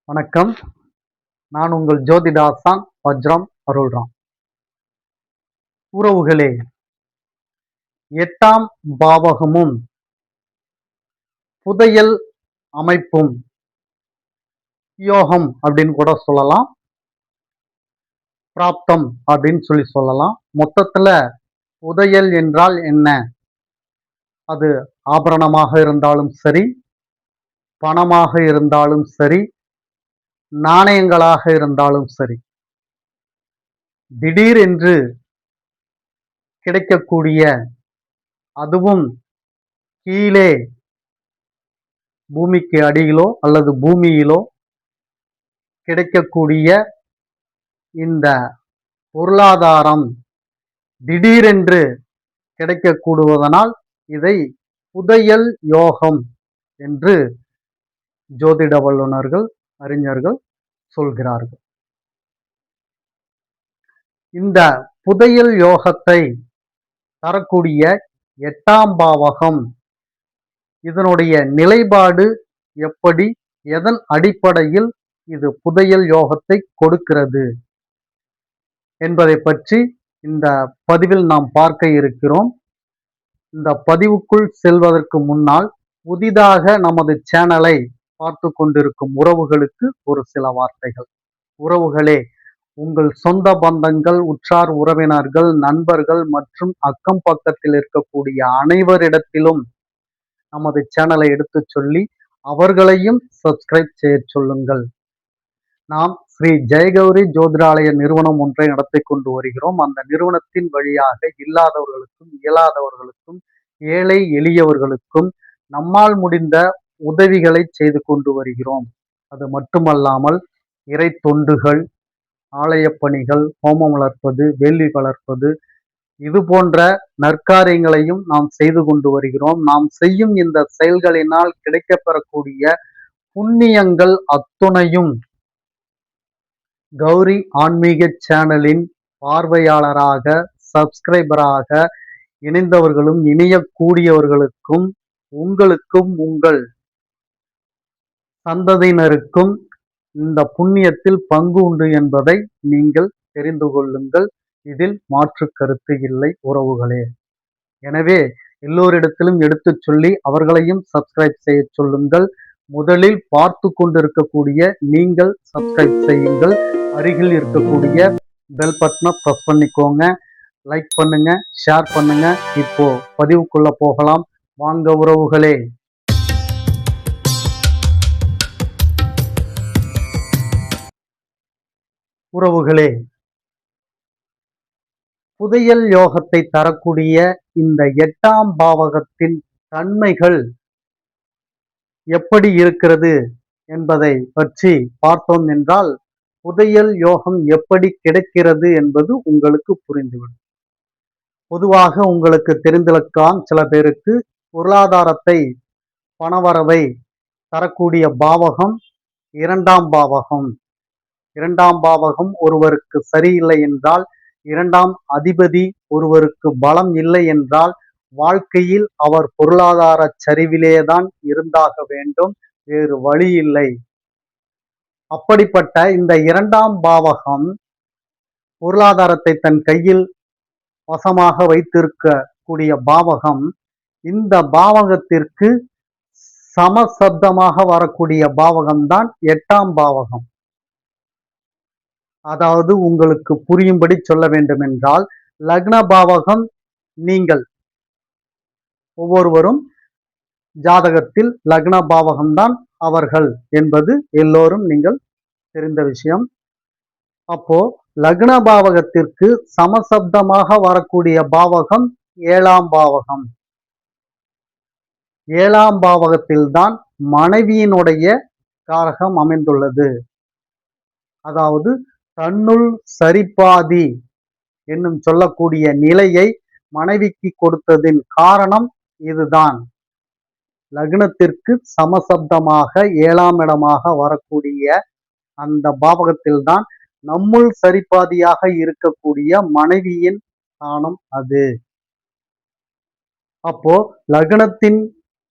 வணக்கம். நான் உங்கள் ஜோதிடாசான் வஜ்ரம் அருள்ராம். உறவுகளே, 8ஆம் பாவகமும் புதையல் அமைப்பும் யோகம் அப்படின்னு கூட சொல்லலாம், பிராப்தம் அப்படின்னு சொல்லலாம். மொத்தத்துல புதையல் என்றால் என்ன? அது ஆபரணமாக இருந்தாலும் சரி, பணமாக இருந்தாலும் சரி, நாணயங்களாக இருந்தாலும் சரி, திடீரென்று கிடைக்கக்கூடிய, அதுவும் கீழே பூமிக்கு அடியிலோ அல்லது பூமியிலோ கிடைக்கக்கூடிய இந்த பொருளாதாரம் திடீரென்று கிடைக்கக்கூடுவதனால் இதை புதையல் யோகம் என்று ஜோதிட வல்லுநர்கள், அறிஞர்கள் சொல்கிறார்கள். இந்த புதையல் யோகத்தை தரக்கூடிய 8ஆம் பாவகம், இதனுடைய நிலைப்பாடு எப்படி, எதன் அடிப்படையில் இது புதையல் யோகத்தை கொடுக்கிறது என்பதை பற்றி இந்த பதிவில் நாம் பார்க்க இருக்கிறோம். இந்த பதிவுக்குள் செல்வதற்கு முன்னால் புதிதாக நமது சேனலை பார்த்து கொண்டிருக்கும் உறவுகளுக்கு ஒரு சில வார்த்தைகள். உறவுகளே, உங்கள் சொந்த பந்தங்கள், உற்றார் உறவினர்கள், நண்பர்கள் மற்றும் அக்கம் பக்கத்தில் இருக்கக்கூடிய அனைவரிடத்திலும் நமது சேனலை எடுத்துச் சொல்லி அவர்களையும் சப்ஸ்கிரைப் செய்ய சொல்லுங்கள். நாம் ஸ்ரீ ஜெயகௌரி ஜோதிடாலய நிறுவனம் ஒன்றை நடத்தி கொண்டு வருகிறோம். அந்த நிறுவனத்தின் வழியாக இல்லாதவர்களுக்கும், இயலாதவர்களுக்கும், ஏழை எளியவர்களுக்கும் நம்மால் முடிந்த உதவிகளை செய்து கொண்டு வருகிறோம். அது மட்டுமல்லாமல் இறை தொண்டுகள், ஆலய பணிகள், ஹோமம் வளர்ப்பது, வேள்வி வளர்ப்பது, இது போன்ற நற்காரியங்களையும் நாம் செய்து கொண்டு வருகிறோம். நாம் செய்யும் இந்த செயல்களினால் கிடைக்கப்பெறக்கூடிய புண்ணியங்கள் அத்துணையும் கௌரி ஆன்மீக சேனலின் பார்வையாளராக, சப்ஸ்கிரைபராக இணைந்தவர்களும், இணையக்கூடியவர்களுக்கும், உங்களுக்கும், உங்கள் சந்ததியினருக்கும் இந்த புண்ணியத்தில் பங்கு உண்டு என்பதை நீங்கள் தெரிந்து கொள்ளுங்கள். இதில் மாற்று கருத்து இல்லை உறவுகளே. எனவே எல்லோரிடத்திலும் எடுத்துச் சொல்லி அவர்களையும் சப்ஸ்கிரைப் செய்ய சொல்லுங்கள். முதலில் பார்த்து கொண்டிருக்கக்கூடிய நீங்கள் சப்ஸ்கிரைப் செய்யுங்கள். அருகில் இருக்கக்கூடிய பெல் பட்டனை பிரஸ் பண்ணிக்கோங்க. லைக் பண்ணுங்க, ஷேர் பண்ணுங்க. இப்போ பதிவுக்குள்ள போகலாம் வாங்க உறவுகளே. உறவுகளே, புதையல் யோகத்தை தரக்கூடிய இந்த 8ஆம் பாவகத்தின் தன்மைகள் எப்படி இருக்கிறது என்பதை பற்றி பார்த்தோம் என்றால், புதையல் யோகம் எப்படி கிடைக்கிறது என்பது உங்களுக்கு புரிந்துவிடும். பொதுவாக உங்களுக்கு தெரிந்திருக்கலாம் சில பேருக்கு, பொருளாதாரத்தை, பணவரவை தரக்கூடிய பாவகம் 2ஆம் பாவகம். 2ஆம் பாவகம் ஒருவருக்கு சரியில்லை என்றால், 2ஆம் அதிபதி ஒருவருக்கு பலம் இல்லை என்றால், வாழ்க்கையில் அவர் பொருளாதார சரிவிலேதான் இருந்தாக வேண்டும், வேறு வழி இல்லை. அப்படிப்பட்ட இந்த 2ஆம் பாவகம் பொருளாதாரத்தை தன் கையில் வசமாக வைத்திருக்கக்கூடிய பாவகம், இந்த பாவகத்திற்கு சமசப்தமாக வரக்கூடிய பாவகம்தான் 8ஆம் பாவகம். அதாவது உங்களுக்கு புரியும்படி சொல்ல வேண்டும் என்றால், லக்ன பாவகம் நீங்கள் ஒவ்வொருவரும் ஜாதகத்தில் லக்ன பாவகம்தான் அவர்கள் என்பது எல்லோரும் நீங்கள் தெரிந்த விஷயம். அப்போ லக்ன பாவகத்திற்கு சமசப்தமாக வரக்கூடிய பாவகம் 7ஆம் பாவகம். 7ஆம் பாவகத்தில்தான் மனைவியினுடைய காரகம் அமைந்துள்ளது. அதாவது தன்னுள் சரிபாதி என்னும் சொல்லக்கூடிய நிலையை மனைவிக்கு கொடுத்ததின் காரணம் இதுதான். லக்னத்திற்கு சமசப்தமாக 7ஆம் இடமாக வரக்கூடிய அந்த பாவகத்தில்தான் நம்முள் சரிபாதியாக இருக்கக்கூடிய மனைவியின் ஸ்தானம் அது. அப்போ லக்னத்தின்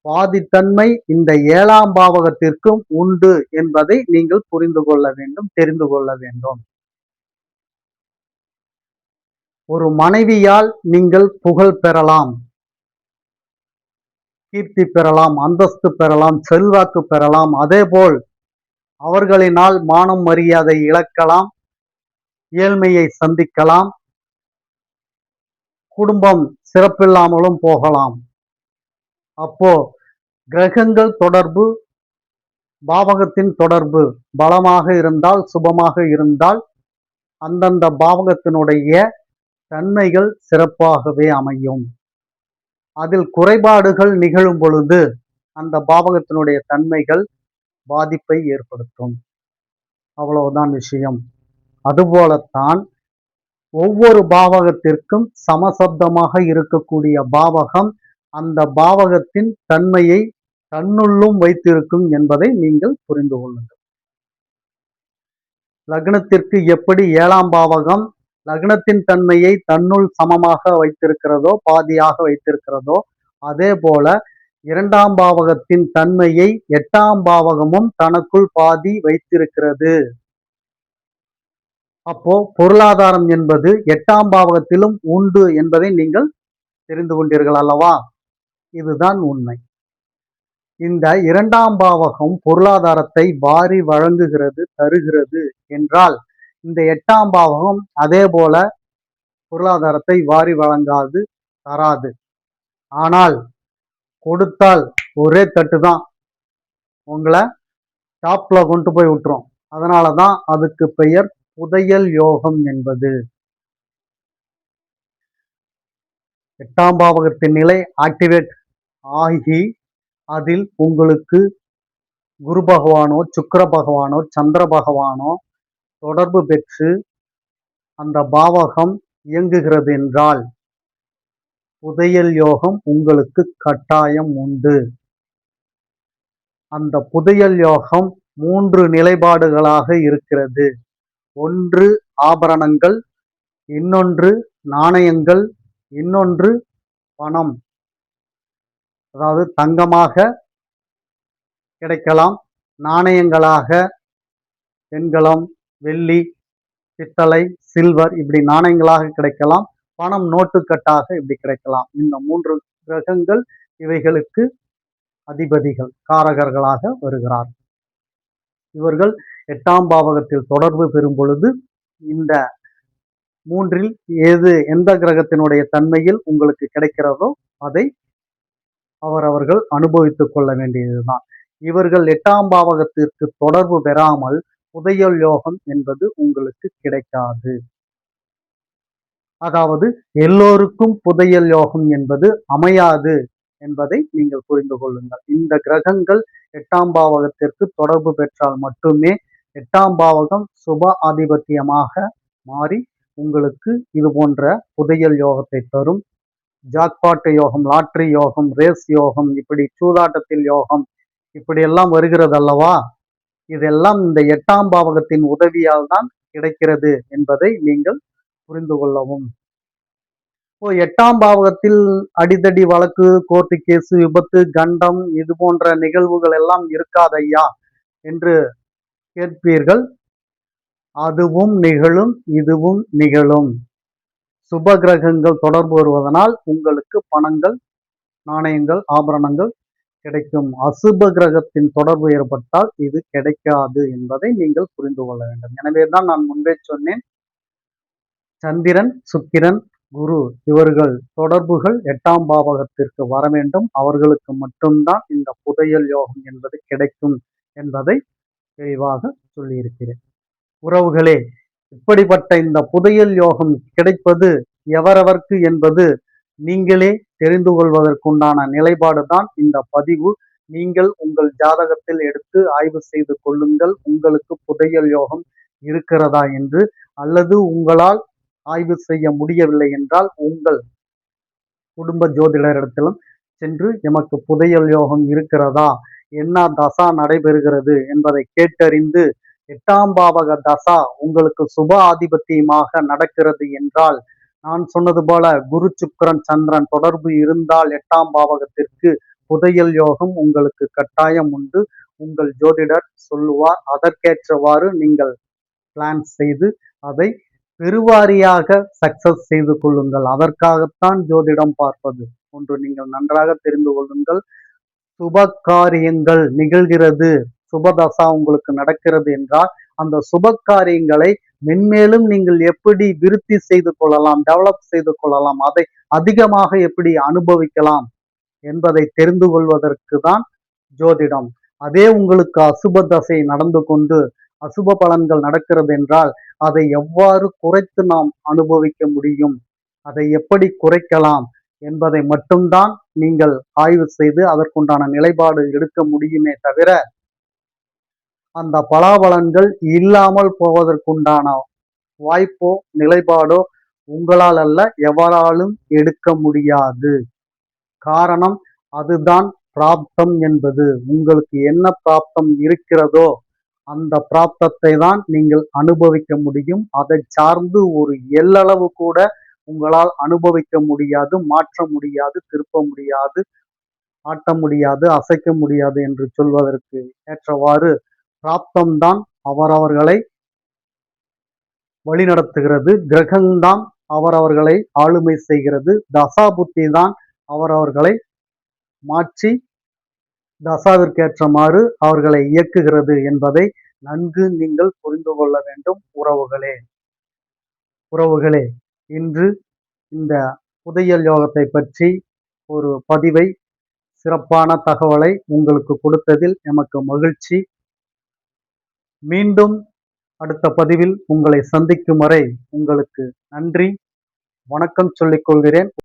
பாதித்தன்மை இந்த 7ஆம் பாவகத்திற்கும் உண்டு என்பதை நீங்கள் புரிந்து கொள்ள வேண்டும், தெரிந்து கொள்ள வேண்டும். ஒரு மனைவியால் நீங்கள் புகழ் பெறலாம், கீர்த்தி பெறலாம், அந்தஸ்து பெறலாம், செல்வாக்கு பெறலாம். அதேபோல் அவர்களினால் மானம் மரியாதை இழக்கலாம், ஏழ்மையை சந்திக்கலாம், குடும்பம் சிறப்பில்லாமலும் போகலாம். அப்போ கிரகங்கள் தொடர்பு, பாவகத்தின் தொடர்பு பலமாக இருந்தால், சுபமாக இருந்தால் அந்தந்த பாவகத்தினுடைய தன்மைகள் சிறப்பாகவே அமையும். அதில் குறைபாடுகள் நிகழும் பொழுது அந்த பாவகத்தினுடைய தன்மைகள் பாதிப்பை ஏற்படுத்தும். அவ்வளவுதான் விஷயம். அதுபோலத்தான் ஒவ்வொரு பாவகத்திற்கும் சமசப்தமாக இருக்கக்கூடிய பாவகம் அந்த பாவகத்தின் தன்மையை தன்னுள்ளும் வைத்திருக்கும் என்பதை நீங்கள் புரிந்து கொள்ளுங்கள். லக்னத்திற்கு எப்படி 7ஆம் பாவகம் லக்னத்தின் தன்மையை தன்னுள் சமமாக வைத்திருக்கிறதோ, பாதியாக வைத்திருக்கிறதோ, அதே போல 2ஆம் பாவகத்தின் தன்மையை 8ஆம் பாவகமும் தனக்குள் பாதி வைத்திருக்கிறது. அப்போ பொருளாதாரம் என்பது 8ஆம் பாவகத்திலும் உண்டு என்பதை நீங்கள் தெரிந்து கொண்டீர்கள் அல்லவா? இதுதான் உண்மை. இந்த 2ஆம் பாவகம் பொருளாதாரத்தை வாரி வழங்குகிறது, தருகிறது என்றால் இந்த 8ஆம் பாவகம் அதே போல பொருளாதாரத்தை வாரி வழங்காது, தராது. ஆனால் கொடுத்தால் ஒரே தட்டு தான் உங்களை டாப்ல கொண்டு போய் விட்டுரும். அதனாலதான் அதுக்கு பெயர் புதையல் யோகம் என்பது. 8ஆம் பாவகத்தின் நிலை ஆக்டிவேட் ஆகி அதில் உங்களுக்கு குரு பகவானோ, சுக்கிர பகவானோ, சந்திர பகவானோ தொடர்பு பெற்று அந்த பாவகம் இயங்குகிறது என்றால் புதையல் யோகம் உங்களுக்கு கட்டாயம் உண்டு. அந்த புதையல் யோகம் 3 நிலைப்பாடுகளாக இருக்கிறது. ஒன்று ஆபரணங்கள், இன்னொன்று நாணயங்கள், இன்னொன்று பணம். அதாவது தங்கமாக கிடைக்கலாம், நாணயங்களாக வெண்கலம், வெள்ளி, பித்தளை, சில்வர் இப்படி நாணயங்களாக கிடைக்கலாம், பணம் நோட்டுக்கட்டாக இப்படி கிடைக்கலாம். இந்த 3 கிரகங்கள் இவைகளுக்கு அதிபதிகள், காரகர்களாக வருகிறார். இவர்கள் 8ஆம் பாவகத்தில் தொடர்பு பெறும் பொழுது இந்த 3ல் எந்த கிரகத்தினுடைய தன்மையில் உங்களுக்கு கிடைக்கிறதோ அதை அவரவர்கள் அனுபவித்துக் கொள்ள வேண்டியதுதான். இவர்கள் 8ஆம் பாவகத்திற்கு தொடர்பு பெறாமல் புதையல் யோகம் என்பது உங்களுக்கு கிடைக்காது. அதாவது எல்லோருக்கும் புதையல் யோகம் என்பது அமையாது என்பதை நீங்கள் புரிந்து கொள்ளுங்கள். இந்த கிரகங்கள் 8ஆம் பாவகத்திற்கு தொடர்பு பெற்றால் மட்டுமே 8ஆம் பாவகம் சுப ஆதிபத்தியமாக மாறி உங்களுக்கு இது போன்ற புதையல் யோகத்தை தரும். ஜாக்பாட் யோகம், லாட்டரி யோகம், ரேஸ் யோகம், இப்படி சூதாட்டத்தில் யோகம் இப்படி எல்லாம் வருகிறது அல்லவா? இதெல்லாம் இந்த 8ஆம் பாவகத்தின் உதவியால் தான் கிடைக்கிறது என்பதை நீங்கள் புரிந்து கொள்ளவும். இப்போ 8ஆம் பாவகத்தில் அடிதடி வழக்கு, கோர்ட்டு கேஸ், விபத்து, கண்டம் இது போன்ற நிகழ்வுகள் எல்லாம் இருக்காதையா என்று கேட்பீர்கள். அதுவும் நிகழும், இதுவும் நிகழும். சுப கிரகங்கள் தொடர்பு வருவதனால் உங்களுக்கு பணங்கள், நாணயங்கள், ஆபரணங்கள் கிடைக்கும். அசுப கிரகத்தின் தொடர்பு ஏற்பட்டால் இது கிடைக்காது என்பதை நீங்கள் புரிந்து கொள்ள வேண்டும். எனவேதான் நான் முன்பே சொன்னேன், சந்திரன், சுக்கிரன், குரு இவர்கள் தொடர்புகள் 8ஆம் பாவகத்திற்கு வர வேண்டும். அவர்களுக்கு மட்டும்தான் இந்த புதையல் யோகம் என்பது கிடைக்கும் என்பதை தெளிவாக சொல்லியிருக்கிறேன். உறவுகளே, இப்படிப்பட்ட இந்த புதையல் யோகம் கிடைப்பது எவரவர்க்கு என்பது நீங்களே தெரிந்து கொள்வதற்குண்டான நிலைப்பாடுதான் இந்த பதிவு. நீங்கள் உங்கள் ஜாதகத்தில் எடுத்து ஆய்வு செய்து கொள்ளுங்கள். உங்களுக்கு புதையல் யோகம் இருக்கிறதா என்று. அல்லது உங்களால் ஆய்வு செய்ய முடியவில்லை என்றால் உங்கள் குடும்ப ஜோதிடரிடத்திலும் சென்று எமக்கு புதையல் யோகம் இருக்கிறதா, என்ன தசா நடைபெறுகிறது என்பதை கேட்டறிந்து 8ஆம் பாவக தசா உங்களுக்கு சுப ஆதிபத்தியமாக நடக்கிறது என்றால், நான் சொன்னது போல குரு, சுக்கிரன், சந்திரன் தொடர்பு இருந்தால் 8ஆம் பாவகத்திற்கு புதையல் யோகம் உங்களுக்கு கட்டாயம் உண்டு. உங்கள் ஜோதிடர் சொல்லுவார். அதற்கேற்றவாறு நீங்கள் பிளான் செய்து அதை பெருவாரியாக சக்சஸ் செய்து கொள்ளுங்கள். அதற்காகத்தான் ஜோதிடம் பார்ப்பது. ஒன்று நீங்கள் நன்றாக தெரிந்து கொள்ளுங்கள். சுப காரியங்கள் நிகழ்கிறது, சுபதசா உங்களுக்கு நடக்கிறது என்றால் அந்த சுப காரியங்களை மென்மேலும் நீங்கள் எப்படி விருத்தி செய்து கொள்ளலாம், டெவலப் செய்து கொள்ளலாம், அதை அதிகமாக எப்படி அனுபவிக்கலாம் என்பதை தெரிந்து கொள்வதற்கு தான் ஜோதிடம். அதே உங்களுக்கு அசுப தசை நடந்து கொண்டு அசுப பலன்கள் நடக்கிறது என்றால் அதை எவ்வாறு குறைத்து நாம் அனுபவிக்க முடியும், அதை எப்படி குறைக்கலாம் என்பதை மட்டும்தான் நீங்கள் ஆய்வு செய்து அதற்குண்டான நிலைப்பாடு எடுக்க முடியுமே தவிர அந்த பலாபலன்கள் இல்லாமல் போவதற்குண்டான வாய்ப்போ நிலைப்பாடோ உங்களால் அல்ல, எவராலும் எடுக்க முடியாது. காரணம் அதுதான் பிராப்தம் என்பது. உங்களுக்கு என்ன பிராப்தம் இருக்கிறதோ அந்த பிராப்தத்தை தான் நீங்கள் அனுபவிக்க முடியும். அதை சார்ந்து ஒரு எள்ளளவு கூட உங்களால் அனுபவிக்க முடியாது, மாற்ற முடியாது, திருப்ப முடியாது, ஆட்ட முடியாது, அசைக்க முடியாது என்று சொல்வதற்கு ஏற்றவாறு பிராப்தம்தான் அவரவர்களை வழிநடத்துகிறது. கிரகம்தான் அவரவர்களை ஆளுமை செய்கிறது. தசாபுத்தி தான் அவரவர்களை மாற்றி தசாவிற்கேற்றமாறு அவர்களை இயக்குகிறது என்பதை நன்கு நீங்கள் புரிந்து கொள்ள வேண்டும் உறவுகளே. இன்று இந்த புதையல் யோகத்தை பற்றி ஒரு பதிவை, சிறப்பான தகவலை உங்களுக்கு கொடுத்ததில் எமக்கு மகிழ்ச்சி. மீண்டும் அடுத்த பதிவில் உங்களை சந்திக்கும் வரை உங்களுக்கு நன்றி, வணக்கம் சொல்லிக் கொள்கிறேன்.